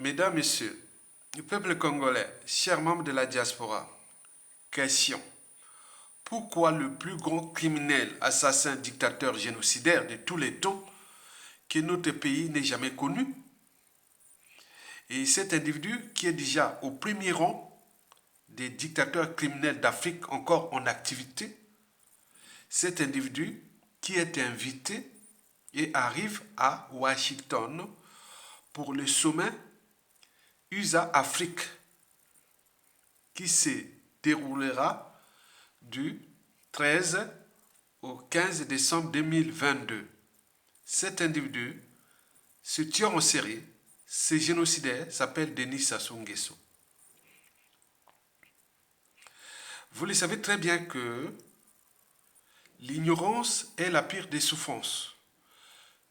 Mesdames, Messieurs, le peuple congolais, chers membres de la diaspora, question. Pourquoi le plus grand criminel, assassin, dictateur, génocidaire de tous les temps que notre pays n'ait jamais connu? Et cet individu qui est déjà au premier rang des dictateurs criminels d'Afrique encore en activité, cet individu qui est invité et arrive à Washington pour le sommet USA-Afrique qui se déroulera du 13 au 15 décembre 2022. Cet individu, ce tueur en série, ce génocidaire, s'appelle Denis Sassou Nguesso. Vous le savez très bien que l'ignorance est la pire des souffrances.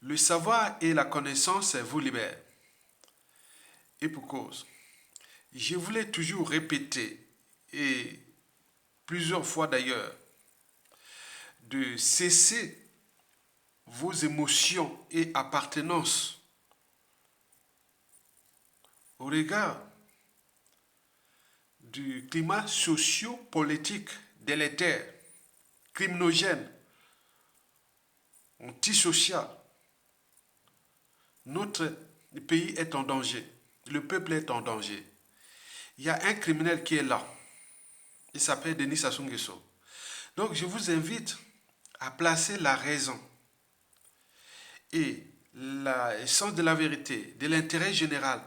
Le savoir et la connaissance vous libèrent. Et pour cause, je voulais toujours répéter, et plusieurs fois d'ailleurs, de cesser vos émotions et appartenances au regard du climat socio-politique délétère, criminogène, antisocial. Notre pays est en danger. Le peuple est en danger. Il y a un criminel qui est là. Il s'appelle Denis Sassou Nguesso. Donc je vous invite à placer la raison et l'essence de la vérité, de l'intérêt général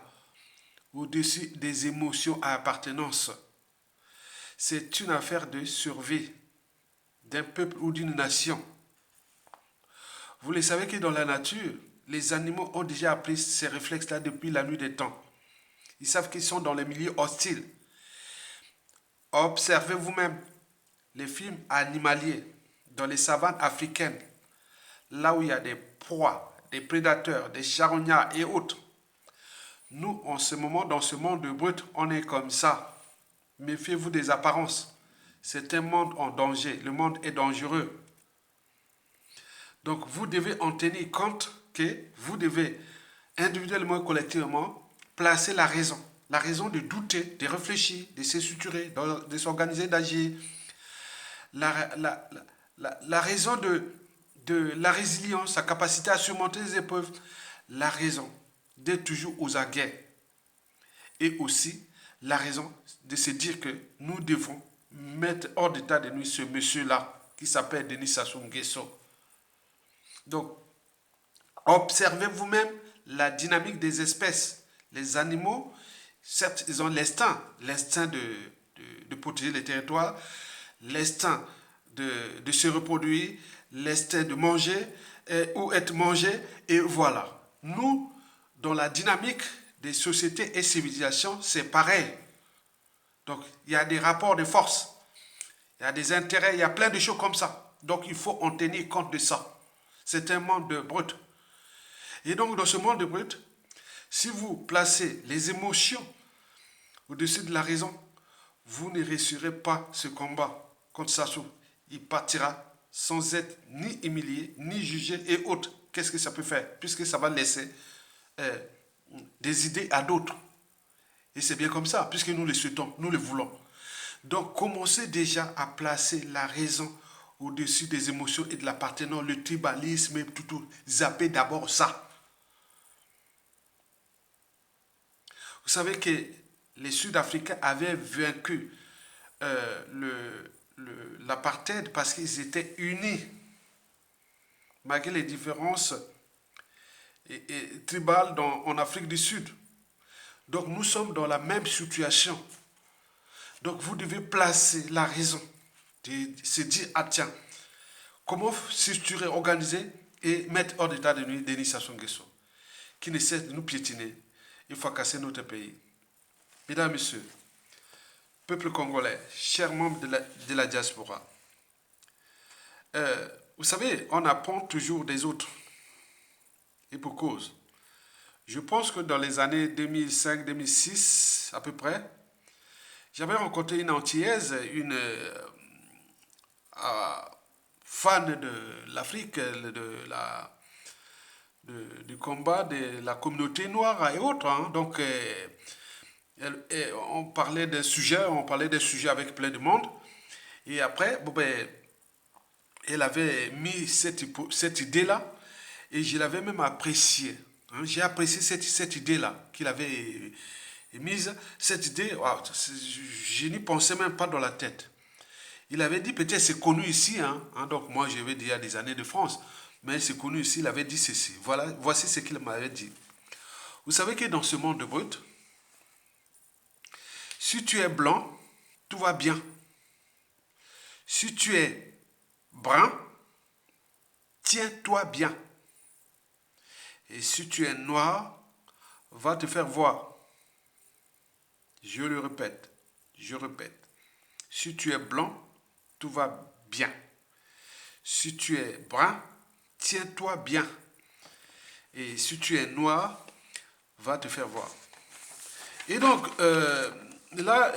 au-dessus des émotions à appartenance. C'est une affaire de survie d'un peuple ou d'une nation. Vous le savez que dans la nature, les animaux ont déjà appris ces réflexes-là depuis la nuit des temps. Ils savent qu'ils sont dans les milieux hostiles. Observez vous-même les films animaliers dans les savanes africaines, là où il y a des proies, des prédateurs, des charognards et autres. Nous, en ce moment, dans ce monde brut, on est comme ça. Méfiez-vous des apparences. C'est un monde en danger. Le monde est dangereux. Donc, vous devez en tenir compte que vous devez, individuellement et collectivement, placer la raison. La raison de douter, de réfléchir, de se structurer, de s'organiser, d'agir. La raison de la résilience, sa capacité à surmonter les épreuves. La raison d'être toujours aux aguets. Et aussi, la raison de se dire que nous devons mettre hors d'état de nuit ce monsieur-là, qui s'appelle Denis Sassou Nguesso. Donc, observez vous-même la dynamique des espèces. Les animaux, certes, ils ont l'instinct de protéger les territoires, l'instinct de se reproduire, l'instinct de manger ou être mangé, et voilà. Nous, dans la dynamique des sociétés et civilisations, c'est pareil. Donc, il y a des rapports de force, il y a des intérêts, il y a plein de choses comme ça. Donc, il faut en tenir compte de ça. C'est un monde brut. Et donc, dans ce monde brut, si vous placez les émotions au-dessus de la raison, vous ne réussirez pas ce combat contre Sassou. Il partira sans être ni humilié, ni jugé et autres. Qu'est-ce que ça peut faire? Puisque ça va laisser des idées à d'autres. Et c'est bien comme ça, puisque nous le souhaitons, nous le voulons. Donc, commencez déjà à placer la raison au-dessus des émotions et de l'appartenance, le tribalisme et tout. Zappez d'abord ça. Vous savez que les Sud-Africains avaient vaincu l'apartheid parce qu'ils étaient unis, malgré les différences tribales en Afrique du Sud. Donc nous sommes dans la même situation. Donc vous devez placer la raison, de se dire, ah tiens, comment structurer, organiser et mettre hors d'état de nuit Denis Sassou Nguesso, qui ne cesse de nous piétiner. Il faut casser notre pays. Mesdames, Messieurs, peuple congolais, chers membres de la diaspora, vous savez, on apprend toujours des autres. Et pour cause. Je pense que dans les années 2005-2006, à peu près, j'avais rencontré une Antillaise, une fan de l'Afrique, du combat de la communauté noire et autres, hein. Donc, on parlait des sujets avec plein de monde. Et après, bon, ben, elle avait mis cette idée-là et je l'avais même appréciée, hein. J'ai apprécié cette idée-là qu'il avait mise. Cette idée, wow, je n'y pensais même pas dans la tête. Il avait dit, peut-être c'est connu ici, hein, donc moi je vais dire il y a des années de France, mais c'est connu ici, il avait dit ceci. Voilà, voici ce qu'il m'avait dit. Vous savez que dans ce monde brut, si tu es blanc, tout va bien. Si tu es brun, tiens-toi bien. Et si tu es noir, va te faire voir. Je le répète, je répète. Si tu es blanc, tout va bien. Si tu es brun, tiens-toi bien. Et si tu es noir, va te faire voir. Et donc, là,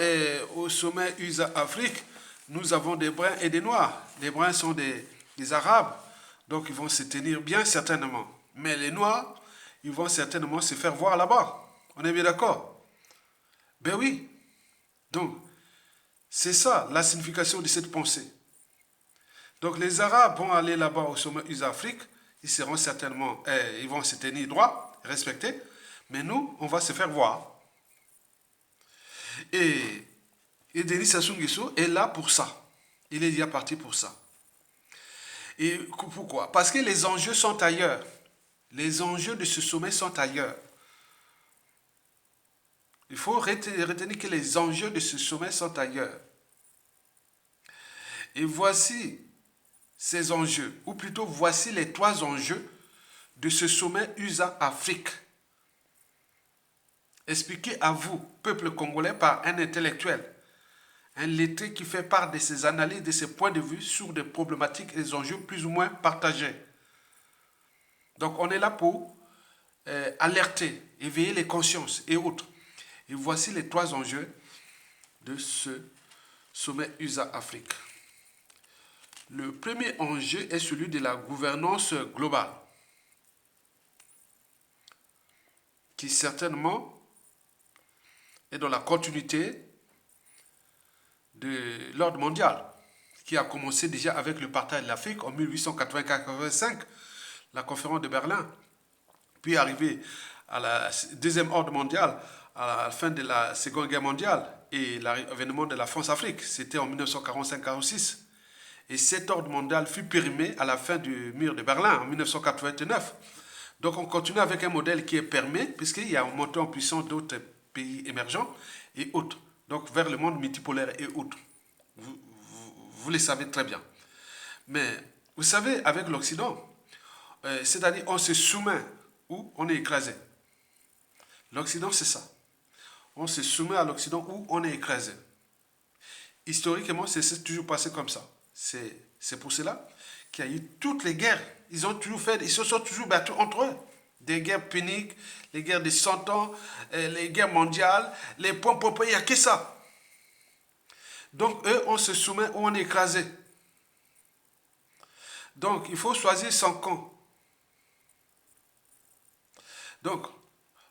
au sommet USA Afrique, nous avons des bruns et des noirs. Les bruns sont des Arabes, donc ils vont se tenir bien certainement. Mais les noirs, ils vont certainement se faire voir là-bas. On est bien d'accord? Ben oui. Donc, c'est ça la signification de cette pensée. Donc les Arabes vont aller là-bas au sommet USA Afrique, ils seront certainement, ils vont se tenir droit, respecter, mais nous, on va se faire voir. Et Denis Sassou Nguesso est là pour ça. Il est déjà parti pour ça. Et pourquoi? Parce que les enjeux sont ailleurs. Les enjeux de ce sommet sont ailleurs. Il faut retenir que les enjeux de ce sommet sont ailleurs. Et voici ces enjeux, ou plutôt voici les 3 enjeux de ce sommet USA-Afrique. Expliqué à vous, peuple congolais, par un intellectuel, un lettré qui fait part de ses analyses, de ses points de vue sur des problématiques et des enjeux plus ou moins partagés. Donc on est là pour alerter, éveiller les consciences et autres. Et voici les 3 enjeux de ce sommet USA-Afrique. Le premier enjeu est celui de la gouvernance globale, qui certainement est dans la continuité de l'ordre mondial, qui a commencé déjà avec le partage de l'Afrique en 1884-85, la conférence de Berlin, puis arrivé à la deuxième ordre mondiale, à la fin de la Seconde Guerre mondiale, et l'avènement de la France-Afrique, c'était en 1945-46. Et cet ordre mondial fut périmé à la fin du mur de Berlin en 1989. Donc on continue avec un modèle qui est permis, puisqu'il y a un montant en puissance d'autres pays émergents et autres. Donc vers le monde multipolaire et autres. Vous le savez très bien. Mais vous savez, avec l'Occident, c'est-à-dire on se soumet ou on est écrasé. L'Occident, c'est ça. On se soumet à l'Occident ou on est écrasé. Historiquement, c'est toujours passé comme ça. C'est pour cela qu'il y a eu toutes les guerres. Ils se sont toujours battus entre eux. Des guerres puniques, les guerres de 100 ans, les guerres mondiales, les points, il n'y a que ça. Donc, eux, on se soumet ou on est écrasé. Donc, il faut choisir son camp. Donc,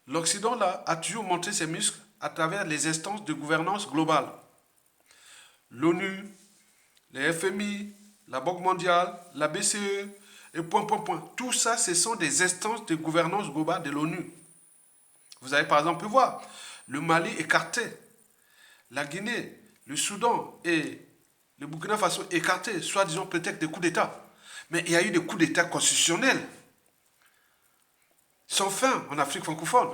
l'Occident, là, a toujours montré ses muscles à travers les instances de gouvernance globale. L'ONU, les FMI, la Banque mondiale, la BCE, et point. Tout ça, ce sont des instances de gouvernance globale de l'ONU. Vous avez par exemple pu voir le Mali écarté, la Guinée, le Soudan et le Burkina Faso écartés, soi-disant peut-être des coups d'État. Mais il y a eu des coups d'État constitutionnels, sans fin en Afrique francophone.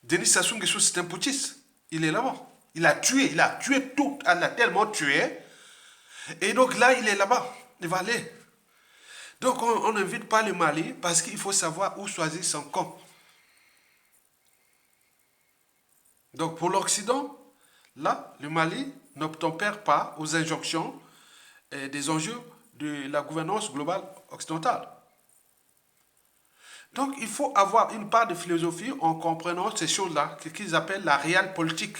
Denis Sassou Nguesso, c'est un putschiste. Il est là-bas. Il a tué tout. Il a tellement tué. Et donc là, il est là-bas. Il va aller. Donc on n'invite pas le Mali parce qu'il faut savoir où choisir son camp. Donc pour l'Occident, là, le Mali n'obtempère pas aux injonctions des enjeux de la gouvernance globale occidentale. Donc il faut avoir une part de philosophie en comprenant ces choses-là, qu'ils appellent la réelle politique.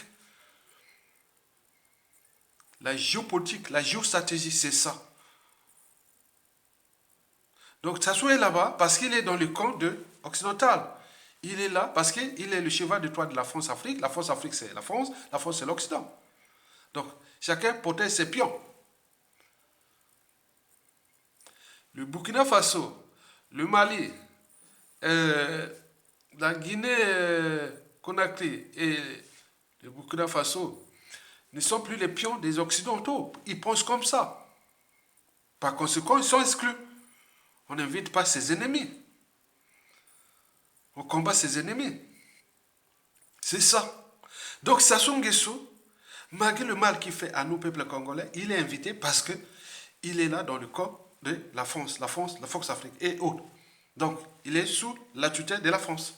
La géopolitique, la géostratégie, c'est ça. Donc Sassou est là-bas parce qu'il est dans le camp occidental. Il est là parce qu'il est le cheval de Troie de la France-Afrique. La France-Afrique, c'est la France c'est l'Occident. Donc, chacun protège ses pions. Le Burkina Faso, le Mali, la Guinée-Conakry et le Burkina Faso ne sont plus les pions des Occidentaux. Ils pensent comme ça. Par conséquent, ils sont exclus. On n'invite pas ses ennemis. On combat ses ennemis. C'est ça. Donc Sassou Nguesso, malgré le mal qu'il fait à nous, peuple congolais, il est invité parce que il est là dans le corps de la France, la Fox Afrique et autres. Donc, il est sous la tutelle de la France.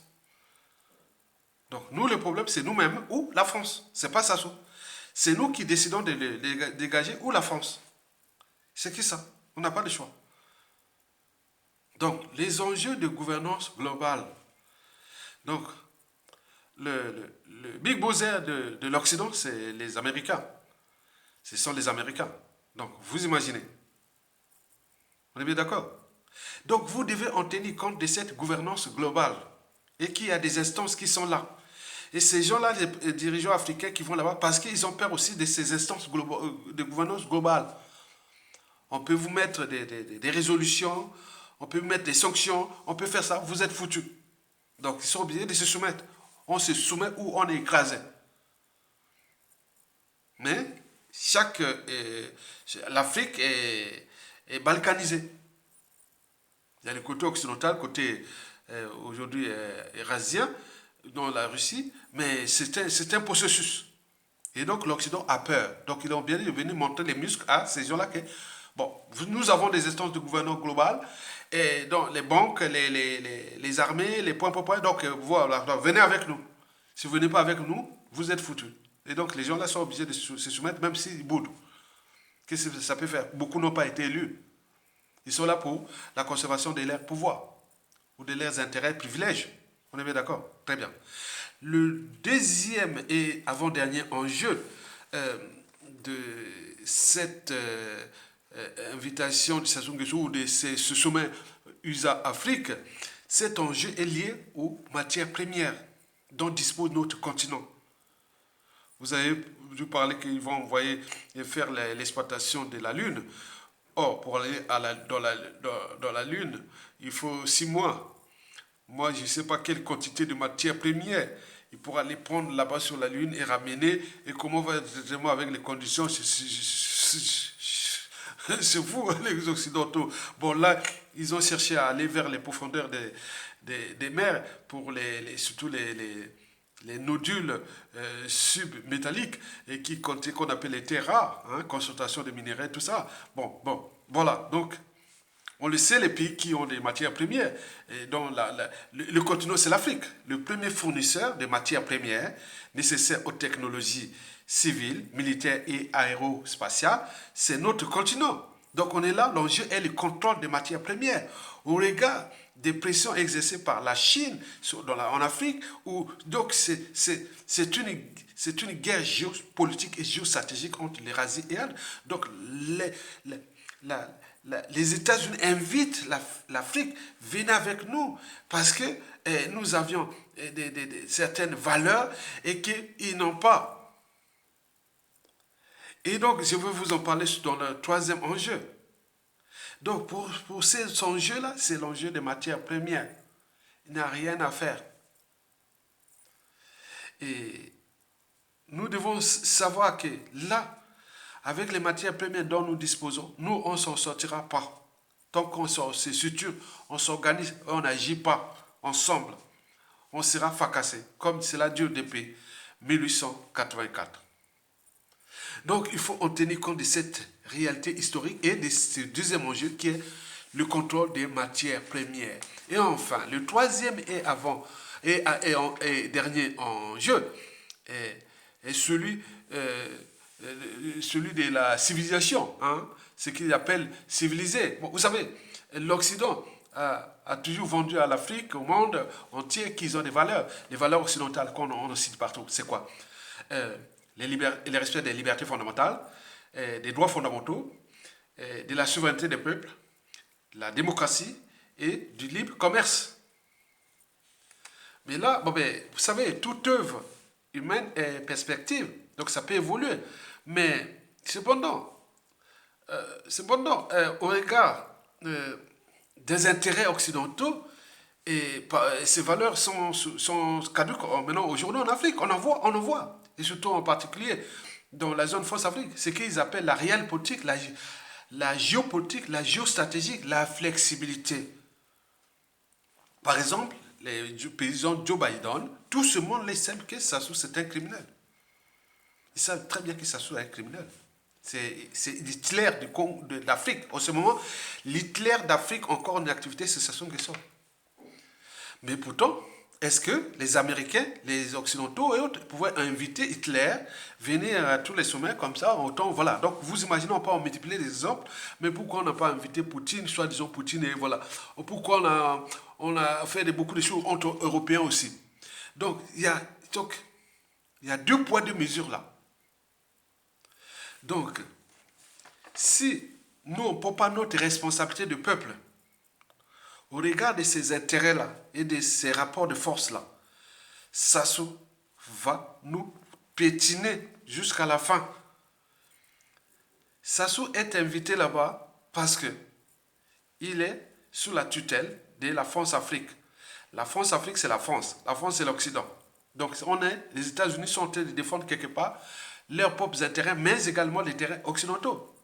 Donc, nous, le problème, c'est nous-mêmes ou la France. C'est pas Sassou. C'est nous qui décidons de le dégager ou la France. C'est qui ça? On n'a pas de choix. Donc, les enjeux de gouvernance globale. Donc, le big bozzer de l'Occident, c'est les Américains. Ce sont les Américains. Donc, vous imaginez. On est bien d'accord? Donc, vous devez en tenir compte de cette gouvernance globale et qu'il y a des instances qui sont là. Et ces gens-là, les dirigeants africains qui vont là-bas, parce qu'ils ont peur aussi de ces instances de gouvernance globale. On peut vous mettre des résolutions, on peut vous mettre des sanctions, on peut faire ça, vous êtes foutus. Donc, ils sont obligés de se soumettre. On se soumet ou on est écrasé. Mais l'Afrique est balkanisée. Il y a le côté occidental, le côté aujourd'hui eurasien, dans la Russie, mais c'est un processus. Et donc l'Occident a peur. Donc ils ont bien venu montrer les muscles à ces gens-là que, bon, nous avons des instances de gouvernance globale, et donc les banques, les armées, les points, donc voilà, donc, venez avec nous. Si vous ne venez pas avec nous, vous êtes foutus. Et donc les gens-là sont obligés de se soumettre, même s'ils boudent. Qu'est-ce que ça peut faire? Beaucoup n'ont pas été élus. Ils sont là pour la conservation de leurs pouvoirs ou de leurs intérêts et privilèges. On est bien d'accord? Très bien. Le deuxième et avant-dernier enjeu de cette invitation de Sassou Nguesso ou de ce sommet USA-Afrique, cet enjeu est lié aux matières premières dont dispose notre continent. Vous avez dû parler qu'ils vont envoyer et faire l'exploitation de la Lune. Or, pour aller dans la Lune, il faut 6 mois. Moi, je ne sais pas quelle quantité de matière première il pourra aller prendre là-bas sur la Lune et ramener. Et comment va être avec les conditions? C'est fou, hein, les Occidentaux. Bon, là, ils ont cherché à aller vers les profondeurs des mers pour surtout les nodules submétalliques et qu'on appelle les terres rares, hein, concentration de minéraux, tout ça. Bon, voilà. Donc, on le sait, les pays qui ont des matières premières, et dont le continent, c'est l'Afrique. Le premier fournisseur de matières premières nécessaires aux technologies civiles, militaires et aérospatiales, c'est notre continent. Donc on est là, l'enjeu est le contrôle des matières premières. Au regard des pressions exercées par la Chine en Afrique, donc c'est une guerre géopolitique et géostratégique entre l'Eurasie et l'Inde. Donc les États-Unis invitent l'Afrique, venez avec nous, parce que nous avions certaines valeurs et qu'ils n'ont pas. Et donc, je vais vous en parler dans le troisième enjeu. Donc, pour ces enjeux-là, c'est l'enjeu des matières premières. Il n'y a rien à faire. Et nous devons savoir que là, avec les matières premières dont nous disposons, nous, on ne s'en sortira pas. Tant qu'on se structure, on s'organise, on n'agit pas ensemble, on sera fracassé, comme cela dure depuis 1884. Donc, il faut en tenir compte de cette réalité historique et de ce deuxième enjeu qui est le contrôle des matières premières. Et enfin, le troisième et dernier enjeu est celui de la civilisation, hein, ce qu'ils appellent civilisé. Bon, vous savez, l'Occident a toujours vendu à l'Afrique, au monde entier, qu'ils ont des valeurs. Les valeurs occidentales qu'on cite partout, c'est quoi? Le respect des libertés fondamentales, des droits fondamentaux, de la souveraineté des peuples, la démocratie et du libre commerce. Mais là, bon, ben, vous savez, toute œuvre humaine est perspective, donc ça peut évoluer. Mais cependant, au regard des intérêts occidentaux, ces valeurs sont caduques maintenant aujourd'hui en Afrique. On en voit, et surtout en particulier dans la zone France-Afrique, ce qu'ils appellent la réelle politique, la géopolitique, la géostratégie, la flexibilité. Par exemple, les présidents Joe Biden, tout ce monde les sait que Sassou c'est un criminel. Ils savent très bien que Sassou est un criminel. C'est l'Hitler de l'Afrique. En ce moment, l'Hitler d'Afrique encore en activité, c'est Sassou Nguesso. Mais pourtant, est-ce que les Américains, les Occidentaux et autres pouvaient inviter Hitler, venir à tous les sommets comme ça, autant, voilà. Donc, vous imaginez, on peut en multiplier des exemples, mais pourquoi on n'a pas invité Poutine, soit disons Poutine, et voilà. Pourquoi on a fait beaucoup de choses entre Européens aussi. Donc, il y a deux poids, deux mesures là. Donc, si nous, on ne prend pas notre responsabilité de peuple, au regard de ces intérêts-là et de ces rapports de force-là, Sassou va nous pétiner jusqu'à la fin. Sassou est invité là-bas parce que il est sous la tutelle de la France-Afrique. La France-Afrique, c'est la France. La France, c'est l'Occident. Donc, les États-Unis sont en train de défendre quelque part leurs propres intérêts, mais également les intérêts occidentaux.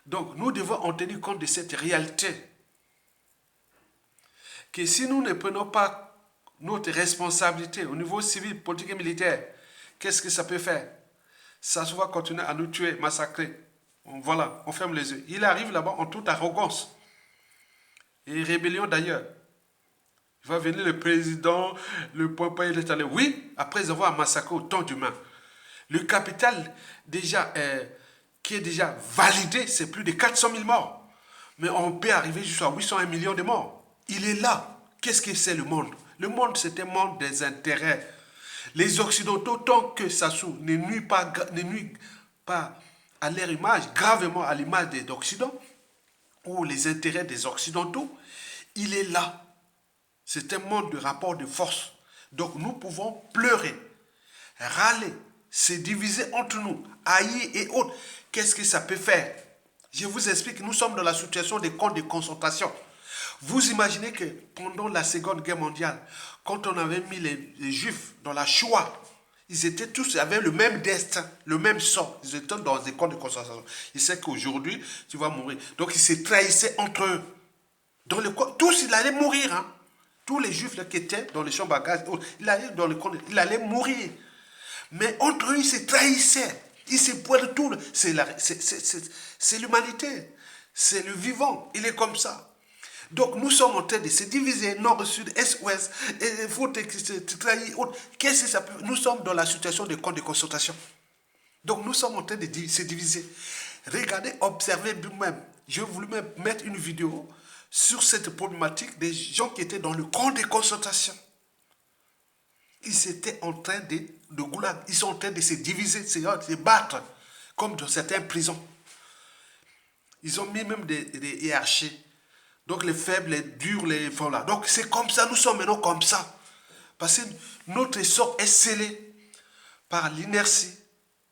Donc, nous devons en tenir compte de cette réalité. Que si nous ne prenons pas notre responsabilité au niveau civil, politique et militaire, qu'est-ce que ça peut faire? Ça va continuer à nous tuer, massacrer. Voilà, on ferme les yeux. Il arrive là-bas en toute arrogance. Et rébellion d'ailleurs. Il va venir le président, le papa, il est allé. Oui, après avoir massacré autant d'humains. Le capital déjà qui est déjà validé, c'est plus de 400 000 morts. Mais on peut arriver jusqu'à 801 millions de morts. Il est là. Qu'est-ce que c'est le monde? Le monde, c'est un monde des intérêts. Les Occidentaux, tant que Sassou ne nuit pas à leur image, gravement à l'image des Occidentaux, ou les intérêts des Occidentaux, il est là. C'est un monde de rapport de force. Donc nous pouvons pleurer, râler, se diviser entre nous, haïr et autres. Qu'est-ce que ça peut faire? Je vous explique, nous sommes dans la situation des camps de concentration. Vous imaginez que pendant la Seconde Guerre mondiale, quand on avait mis les Juifs dans la Shoah, ils avaient le même destin, le même sort. Ils étaient dans des camps de concentration. Ils savent qu'aujourd'hui, tu vas mourir. Donc ils se trahissaient entre eux. Dans le camp, tous, ils allaient mourir. Hein. Tous les Juifs là, qui étaient dans les champs bagages, ils allaient dans le camp, ils allaient mourir. Mais entre eux, ils se trahissaient. Ils se pointent tout. C'est l'humanité. C'est le vivant. Il est comme ça. Donc nous sommes en train de se diviser, nord, sud, est, ouest, et faut te trahir, autre. Qu'est-ce que ça peut? Nous sommes dans la situation de camp de concentration. Donc nous sommes en train de se diviser. Regardez, observez vous-même. J'ai voulu même mettre une vidéo sur cette problématique des gens qui étaient dans le camp de concentration. Ils étaient en train de goulag, ils sont en train de se diviser, de se battre, comme dans certaines prisons. Ils ont mis même des hiérarchies. Donc les faibles, les durs, les voilà. Donc c'est comme ça, nous sommes maintenant comme ça. Parce que notre sort est scellé par l'inertie,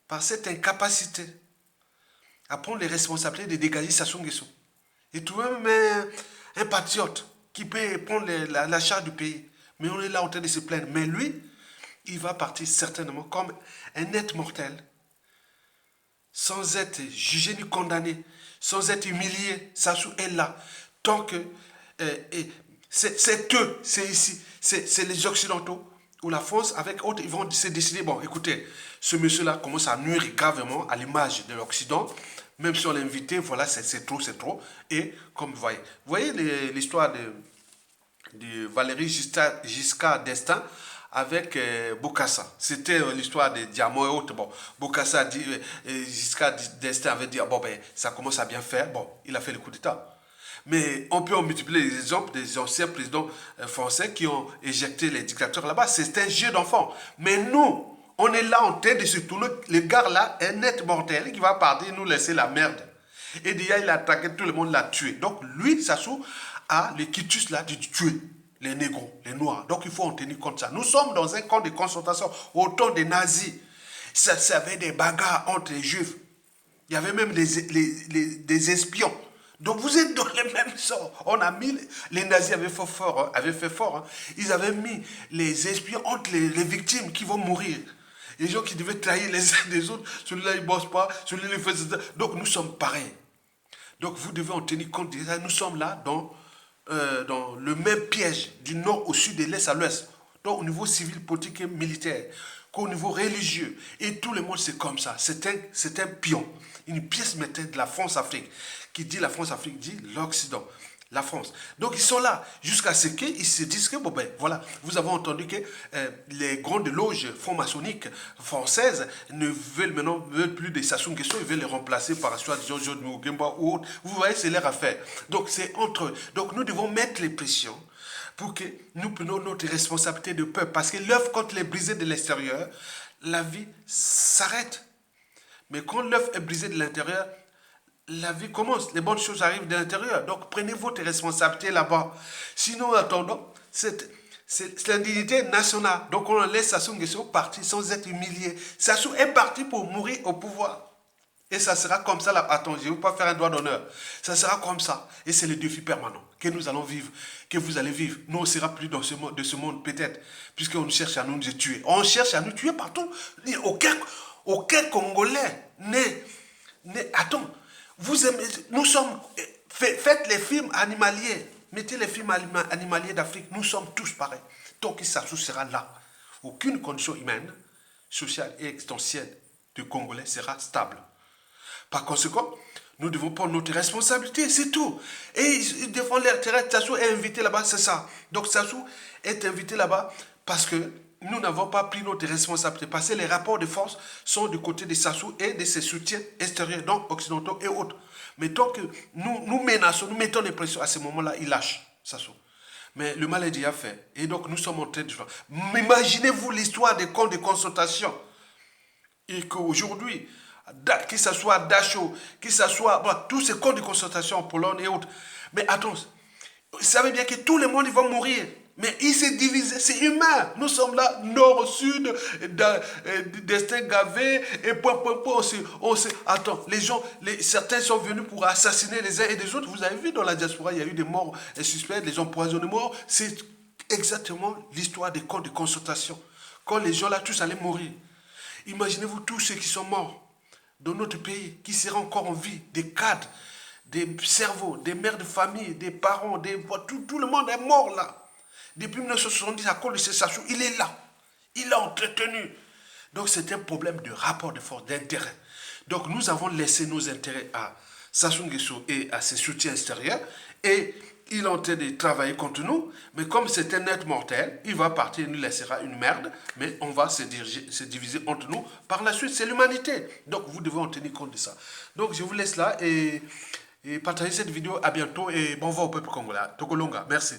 par cette incapacité à prendre les responsabilités de dégager Sassou Nguesso. Et trouver même un patriote qui peut prendre la charge du pays. Mais on est là en train de se plaindre. Mais lui, il va partir certainement comme un être mortel, sans être jugé ni condamné, sans être humilié. Sassou est là. Tant que c'est eux, c'est ici, c'est les Occidentaux ou la France avec autres, ils vont se décider, bon, écoutez, ce monsieur-là commence à nuire gravement à l'image de l'Occident, même si on l'a invité, voilà, c'est trop, et comme vous voyez l'histoire de Valéry Giscard d'Estaing avec Bokassa. C'était l'histoire des diamants et autres. Bon, Bokassa dit, Giscard d'Estaing avait dit, ah, bon, ben, ça commence à bien faire, bon, il a fait le coup d'État. Mais on peut en multiplier les exemples des anciens présidents français qui ont éjecté les dictateurs là-bas. C'est un jeu d'enfant. Mais nous, on est là en train de se tourner. Le gars là, un être mortel qui va partir nous laisser la merde. Et déjà, il a attaqué tout le monde, l'a tué. Donc lui, Sassou, a le quitus là de tuer les négros, les noirs. Donc il faut en tenir compte de ça. Nous sommes dans un camp de concentration au temps des nazis. Ça avait des bagarres entre les juifs. Il y avait même des espions. Donc vous êtes dans les mêmes sorts. On a mis, les nazis avaient fait fort. Hein. Ils avaient mis les espions entre les victimes qui vont mourir. Les gens qui devaient trahir les uns des autres. Celui-là, il ne bosse pas. Celui-là, il fait ça. Donc nous sommes pareils. Donc vous devez en tenir compte. Nous sommes là dans le même piège, du nord au sud, de l'est à l'ouest. Donc au niveau civil, politique et militaire, qu'au niveau religieux. Et tout le monde, c'est comme ça. C'est un pion. Une pièce métallique de la France-Afrique. Qui dit la France-Afrique, dit l'Occident. La France. Donc ils sont là jusqu'à ce qu'ils se disent que, bon ben voilà, vous avez entendu que les grandes loges franc-maçonniques françaises ne veulent plus des Sassou Nguesso, ils veulent les remplacer par soit Georges Mugemba ou autre. Vous voyez, c'est leur affaire. Donc c'est entre eux. Donc nous devons mettre les pressions pour que nous prenions notre responsabilité de peuple. Parce que l'œuf, quand elle est brisée de l'extérieur, la vie s'arrête. Mais quand l'œuf est brisé de l'intérieur, la vie commence. Les bonnes choses arrivent de l'intérieur. Donc prenez votre responsabilité là-bas. Sinon, attendons, c'est l'indignité nationale. Donc on laisse Sassou Nguesso partir sans être humilié. Sassou est parti pour mourir au pouvoir. Et ça sera comme ça. Là. Attends, je ne vais pas faire un doigt d'honneur. Ça sera comme ça. Et c'est le défi permanent que nous allons vivre, que vous allez vivre. Nous, on ne sera plus dans ce monde peut-être, puisqu'on cherche à nous tuer. On cherche à nous tuer partout. Aucun Congolais n'est... Attends. Vous aimez, nous sommes, faites les films animaliers, mettez les films animaliers d'Afrique, nous sommes tous pareils. Tant que Sassou sera là, aucune condition humaine, sociale et existentielle du Congolais sera stable. Par conséquent, nous devons prendre notre responsabilité, c'est tout. Et ils défendent l'intérêt. Sassou est invité là-bas, c'est ça. Donc Sassou est invité là-bas parce que nous n'avons pas pris notre responsabilité. Parce que les rapports de force sont du côté de Sassou et de ses soutiens extérieurs, donc occidentaux et autres. Mais tant que nous menaçons, nous mettons les pressions, à ce moment-là, il lâche Sassou. Mais le mal est déjà fait. Et donc nous sommes en train de faire. Imaginez-vous l'histoire des camps de concentration. Et qu'aujourd'hui, que ce soit Dachau, que ce soit tous ces camps de concentration en Pologne et autres. Mais attends, vous savez bien que tout le monde va mourir. Mais il s'est divisé, c'est humain. Nous sommes là, nord, sud, destin gavé, et attends, les gens, certains sont venus pour assassiner les uns et les autres. Vous avez vu dans la diaspora, il y a eu des morts suspects, les empoisonnés morts. C'est exactement l'histoire des camps de concentration. Quand les gens là, tous allaient mourir. Imaginez-vous tous ceux qui sont morts dans notre pays, qui seraient encore en vie, des cadres, des cerveaux, des mères de famille, des parents, tout le monde est mort là. Depuis 1970, à cause de ce Sassou, il est là. Il l'a entretenu. Donc c'est un problème de rapport de force, d'intérêt. Donc nous avons laissé nos intérêts à Sassou Nguesso et à ses soutiens extérieurs. Et il est en train de travailler contre nous. Mais comme c'est un être mortel, il va partir, il nous laissera une merde. Mais on va se diviser entre nous. Par la suite, c'est l'humanité. Donc vous devez en tenir compte de ça. Donc je vous laisse là et partagez cette vidéo. À bientôt et bon vent au peuple congolais. Tokolonga, merci.